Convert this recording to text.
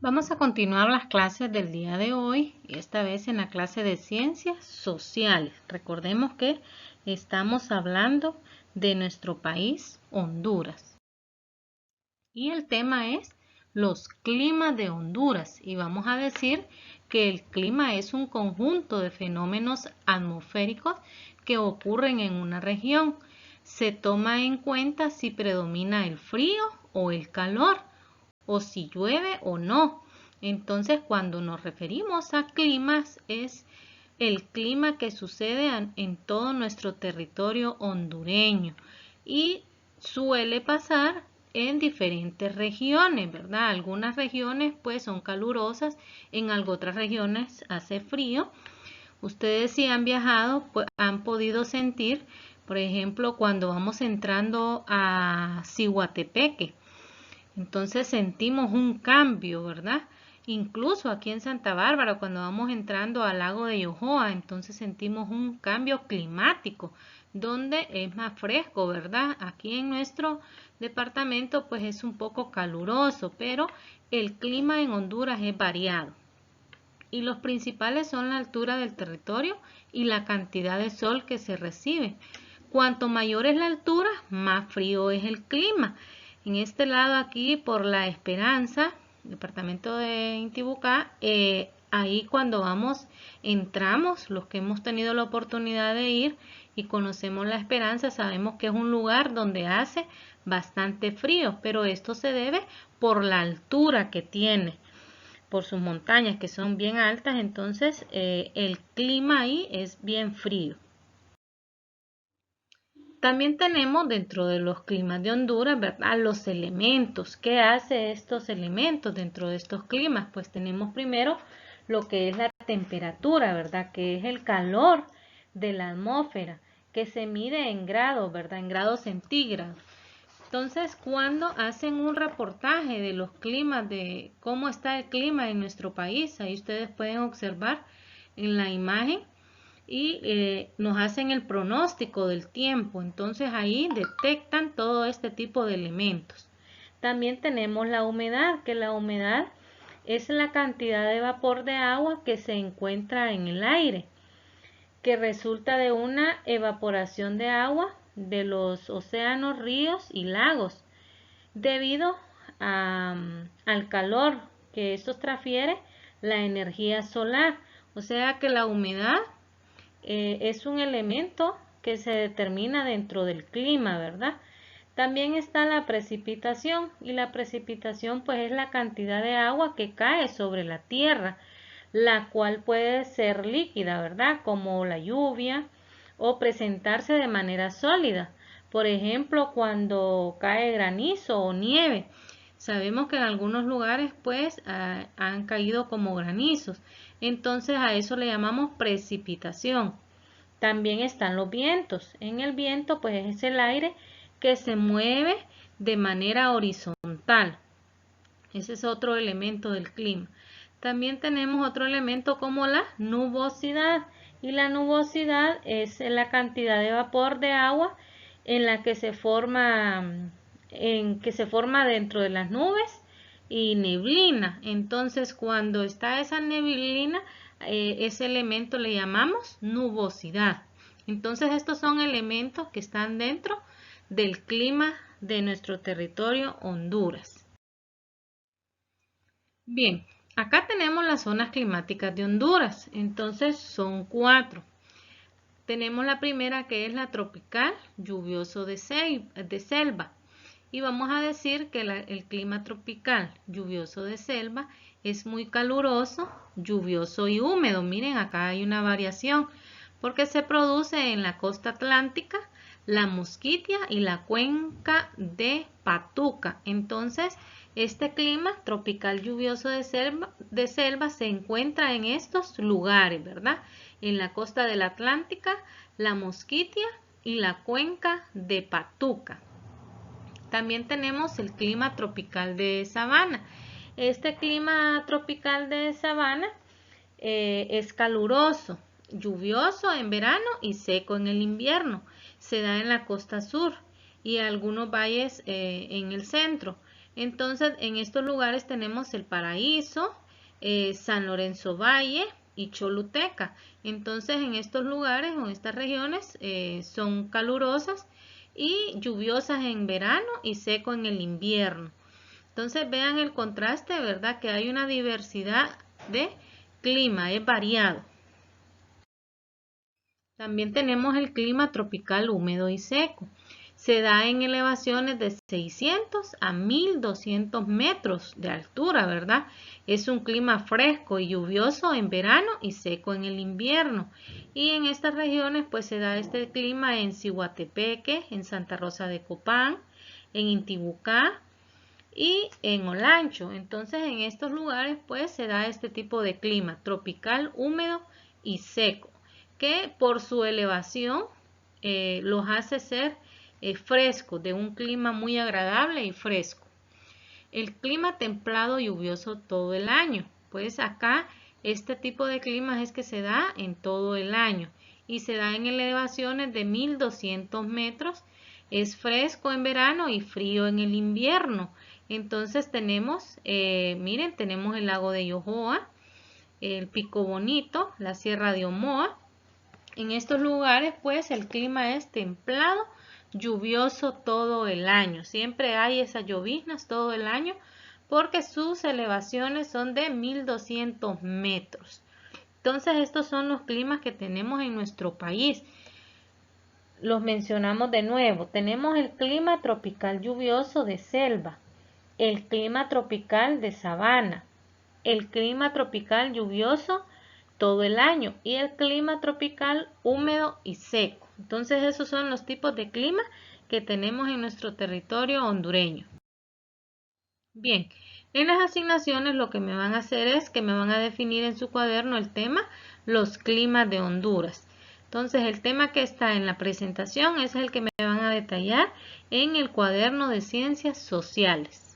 Vamos a continuar las clases del día de hoy, esta vez en la clase de Ciencias Sociales. Recordemos que estamos hablando de nuestro país, Honduras. Y el tema es los climas de Honduras. Y vamos a decir que el clima es un conjunto de fenómenos atmosféricos que ocurren en una región. Se toma en cuenta si predomina el frío o el calor, o si llueve o no. Entonces, cuando nos referimos a climas, es el clima que sucede en todo nuestro territorio hondureño y suele pasar en diferentes regiones, ¿verdad? Algunas regiones pues son calurosas, en otras regiones hace frío. Ustedes si han viajado, pues han podido sentir, por ejemplo, cuando vamos entrando a Cihuatepeque, entonces sentimos un cambio, ¿verdad? Incluso aquí en Santa Bárbara, cuando vamos entrando al lago de Yohoa, entonces sentimos un cambio climático, donde es más fresco, ¿verdad? Aquí en nuestro departamento pues es un poco caluroso, pero el clima en Honduras es variado. Y los principales son la altura del territorio y la cantidad de sol que se recibe. Cuanto mayor es la altura, más frío es el clima. En este lado aquí, por La Esperanza, departamento de Intibucá, ahí cuando entramos, los que hemos tenido la oportunidad de ir y conocemos La Esperanza, sabemos que es un lugar donde hace bastante frío, pero esto se debe por la altura que tiene, por sus montañas que son bien altas, entonces el clima ahí es bien frío. También tenemos dentro de los climas de Honduras, ¿verdad? Los elementos. ¿Qué hace estos elementos dentro de estos climas? Pues tenemos primero lo que es la temperatura, ¿verdad? Que es el calor de la atmósfera, que se mide en grados, ¿verdad? En grados centígrados. Entonces, cuando hacen un reportaje de los climas, de cómo está el clima en nuestro país, ahí ustedes pueden observar en la imagen y nos hacen el pronóstico del tiempo. Entonces ahí detectan todo este tipo de elementos. También tenemos la humedad, que la humedad es la cantidad de vapor de agua que se encuentra en el aire, que resulta de una evaporación de agua de los océanos, ríos y lagos, debido al calor que estos transfiere la energía solar. O sea que la humedad es un elemento que se determina dentro del clima, ¿verdad? También está la precipitación, y la precipitación pues es la cantidad de agua que cae sobre la tierra, la cual puede ser líquida, ¿verdad? Como la lluvia, o presentarse de manera sólida. Por ejemplo, cuando cae granizo o nieve. Sabemos que en algunos lugares pues han caído como granizos. Entonces a eso le llamamos precipitación. También están los vientos. En el viento pues es el aire que se mueve de manera horizontal. Ese es otro elemento del clima. También tenemos otro elemento como la nubosidad. Y la nubosidad es la cantidad de vapor de agua en la que se forma, dentro de las nubes y neblina. Entonces, cuando está esa neblina, ese elemento le llamamos nubosidad. Entonces, estos son elementos que están dentro del clima de nuestro territorio Honduras. Bien, acá tenemos las zonas climáticas de Honduras, entonces son 4. Tenemos la primera, que es la tropical, lluvioso de selva. Y vamos a decir que el clima tropical, lluvioso de selva, es muy caluroso, lluvioso y húmedo. Miren, acá hay una variación, porque se produce en la costa atlántica, la Mosquitia y la cuenca de Patuca. Entonces, este clima tropical lluvioso de selva se encuentra en estos lugares, ¿verdad? En la costa de la Atlántica, la Mosquitia y la cuenca de Patuca. También tenemos el clima tropical de sabana. Este clima tropical de sabana es caluroso, lluvioso en verano y seco en el invierno. Se da en la costa sur y algunos valles en el centro. Entonces, en estos lugares tenemos El Paraíso, San Lorenzo Valle y Choluteca. Entonces, en estos lugares o en estas regiones son calurosas y lluviosas en verano y seco en el invierno. Entonces, vean el contraste, ¿verdad? Que hay una diversidad de clima, es variado. También tenemos el clima tropical húmedo y seco. Se da en elevaciones de 600 a 1200 metros de altura, ¿verdad? Es un clima fresco y lluvioso en verano y seco en el invierno. Y en estas regiones pues se da este clima en Ciguatepeque, en Santa Rosa de Copán, en Intibucá y en Olancho. Entonces en estos lugares pues se da este tipo de clima tropical húmedo y seco, que por su elevación los hace ser frescos, de un clima muy agradable y fresco. El clima templado lluvioso todo el año. Pues acá este tipo de clima es que se da en todo el año y se da en elevaciones de 1200 metros. Es fresco en verano y frío en el invierno. Entonces tenemos, miren, tenemos el lago de Yohoa, el Pico Bonito, la Sierra de Omoa. En estos lugares pues el clima es templado, lluvioso todo el año. Siempre hay esas lloviznas todo el año porque sus elevaciones son de 1200 metros. Entonces estos son los climas que tenemos en nuestro país. Los mencionamos de nuevo. Tenemos el clima tropical lluvioso de selva, el clima tropical de sabana, el clima tropical lluvioso todo el año y el clima tropical húmedo y seco. Entonces esos son los tipos de clima que tenemos en nuestro territorio hondureño. Bien, en las asignaciones lo que me van a hacer es que me van a definir en su cuaderno el tema los climas de Honduras. Entonces el tema que está en la presentación es el que me van a detallar en el cuaderno de Ciencias Sociales.